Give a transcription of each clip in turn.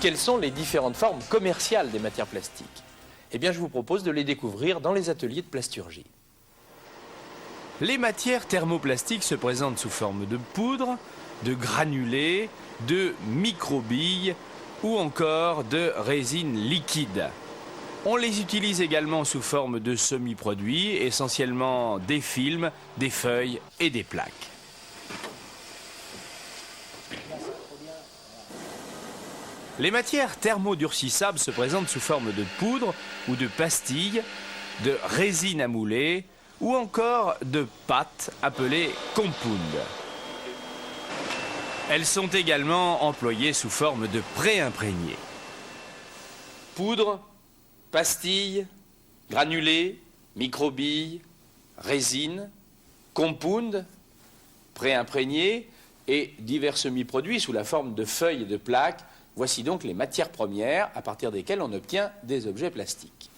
quelles sont les différentes formes commerciales des matières plastiques? Eh bien, je vous propose de les découvrir dans les ateliers de plasturgie. Les matières thermoplastiques se présentent sous forme de poudre, de granulés, de microbilles ou encore de résine liquide. On les utilise également sous forme de semi-produits, essentiellement des films, des feuilles et des plaques. Les matières thermodurcissables se présentent sous forme de poudre ou de pastilles, de résine à mouler ou encore de pâtes appelées compound. Elles sont également employées sous forme de pré-imprégnés. Poudre, pastilles, granulés, microbilles, résine, compound, pré-imprégnés et divers semi-produits sous la forme de feuilles et de plaques. Voici donc les matières premières à partir desquelles on obtient des objets plastiques.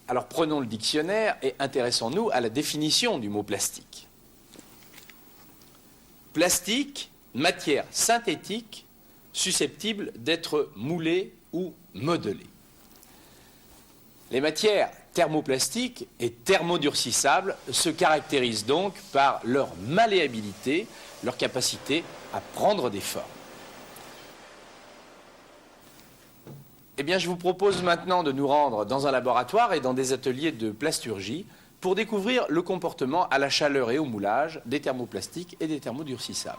Alors prenons le dictionnaire et intéressons-nous à la définition du mot plastique. Plastique, matière synthétique susceptible d'être moulée ou modelée. Les matières thermoplastiques et thermodurcissables se caractérisent donc par leur malléabilité, leur capacité à prendre des formes. Eh bien, je vous propose maintenant de nous rendre dans un laboratoire et dans des ateliers de plasturgie pour découvrir le comportement à la chaleur et au moulage des thermoplastiques et des thermodurcissables.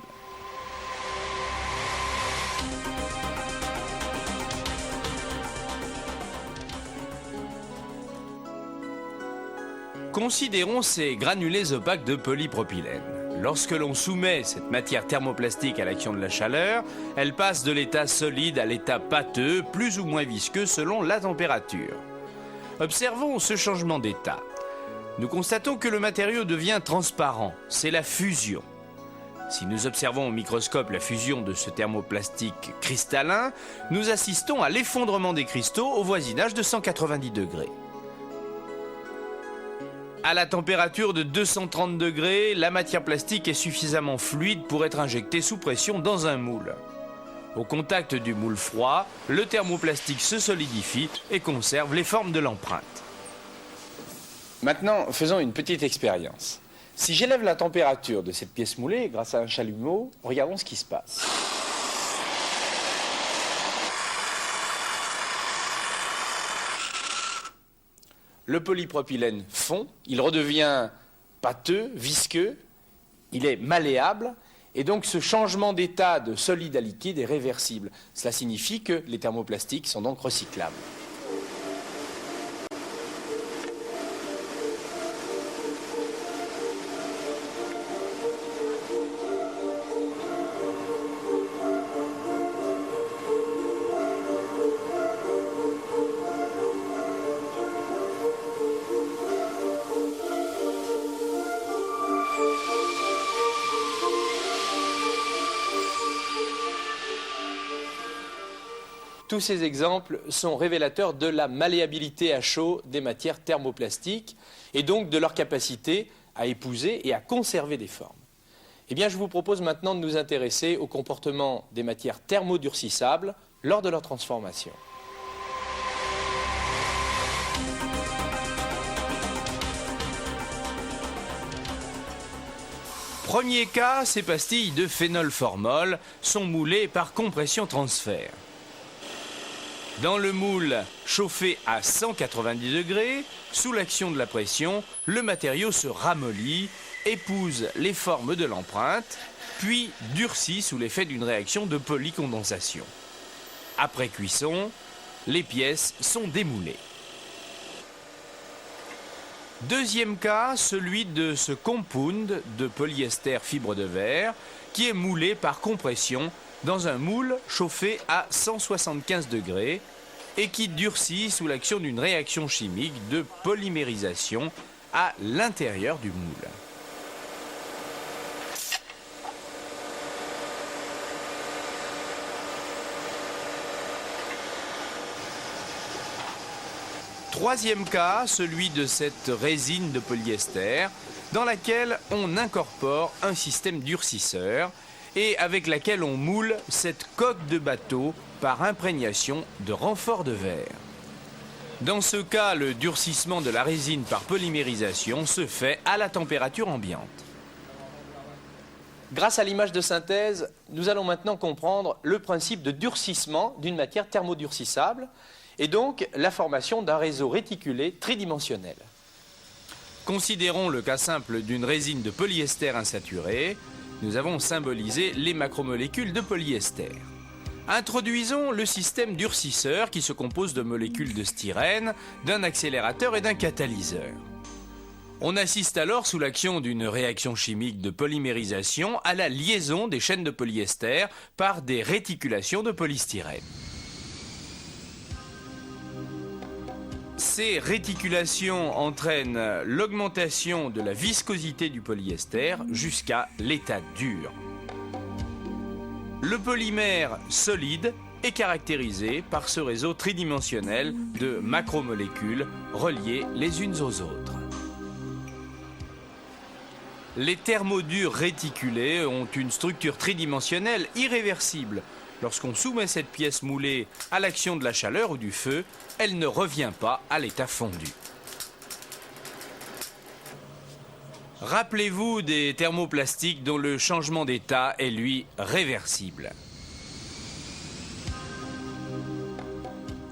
Considérons ces granulés opaques de polypropylène. Lorsque l'on soumet cette matière thermoplastique à l'action de la chaleur, elle passe de l'état solide à l'état pâteux, plus ou moins visqueux selon la température. Observons ce changement d'état. Nous constatons que le matériau devient transparent, c'est la fusion. Si nous observons au microscope la fusion de ce thermoplastique cristallin, nous assistons à l'effondrement des cristaux au voisinage de 190 degrés. À la température de 230 degrés, la matière plastique est suffisamment fluide pour être injectée sous pression dans un moule. Au contact du moule froid, le thermoplastique se solidifie et conserve les formes de l'empreinte. Maintenant, faisons une petite expérience. Si j'élève la température de cette pièce moulée grâce à un chalumeau, regardons ce qui se passe. Le polypropylène fond, il redevient pâteux, visqueux, il est malléable, et donc ce changement d'état de solide à liquide est réversible. Cela signifie que les thermoplastiques sont donc recyclables. Tous ces exemples sont révélateurs de la malléabilité à chaud des matières thermoplastiques et donc de leur capacité à épouser et à conserver des formes. Eh bien, je vous propose maintenant de nous intéresser au comportement des matières thermodurcissables lors de leur transformation. Premier cas, ces pastilles de phénolformol sont moulées par compression-transfert. Dans le moule chauffé à 190 degrés, sous l'action de la pression, le matériau se ramollit, épouse les formes de l'empreinte, puis durcit sous l'effet d'une réaction de polycondensation. Après cuisson, les pièces sont démoulées. Deuxième cas, celui de ce compound de polyester fibre de verre qui est moulé par compression dans un moule chauffé à 175 degrés et qui durcit sous l'action d'une réaction chimique de polymérisation à l'intérieur du moule. Troisième cas, celui de cette résine de polyester dans laquelle on incorpore un système durcisseur et avec laquelle on moule cette coque de bateau par imprégnation de renfort de verre. Dans ce cas, le durcissement de la résine par polymérisation se fait à la température ambiante. Grâce à l'image de synthèse, nous allons maintenant comprendre le principe de durcissement d'une matière thermodurcissable et donc la formation d'un réseau réticulé tridimensionnel. Considérons le cas simple d'une résine de polyester insaturée. Nous avons symbolisé les macromolécules de polyester. Introduisons le système durcisseur qui se compose de molécules de styrène, d'un accélérateur et d'un catalyseur. On assiste alors sous l'action d'une réaction chimique de polymérisation à la liaison des chaînes de polyester par des réticulations de polystyrène. Ces réticulations entraînent l'augmentation de la viscosité du polyester jusqu'à l'état dur. Le polymère solide est caractérisé par ce réseau tridimensionnel de macromolécules reliées les unes aux autres. Les thermodures réticulés ont une structure tridimensionnelle irréversible. Lorsqu'on soumet cette pièce moulée à l'action de la chaleur ou du feu, elle ne revient pas à l'état fondu. Rappelez-vous des thermoplastiques dont le changement d'état est, lui, réversible.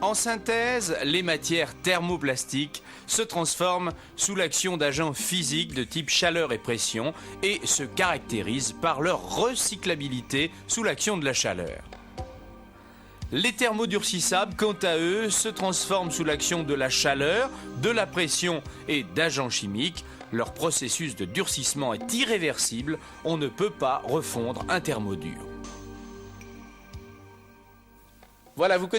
En synthèse, les matières thermoplastiques se transforment sous l'action d'agents physiques de type chaleur et pression et se caractérisent par leur recyclabilité sous l'action de la chaleur. Les thermodurcissables, quant à eux, se transforment sous l'action de la chaleur, de la pression et d'agents chimiques. Leur processus de durcissement est irréversible, on ne peut pas refondre un thermodur. Voilà, vous connaissez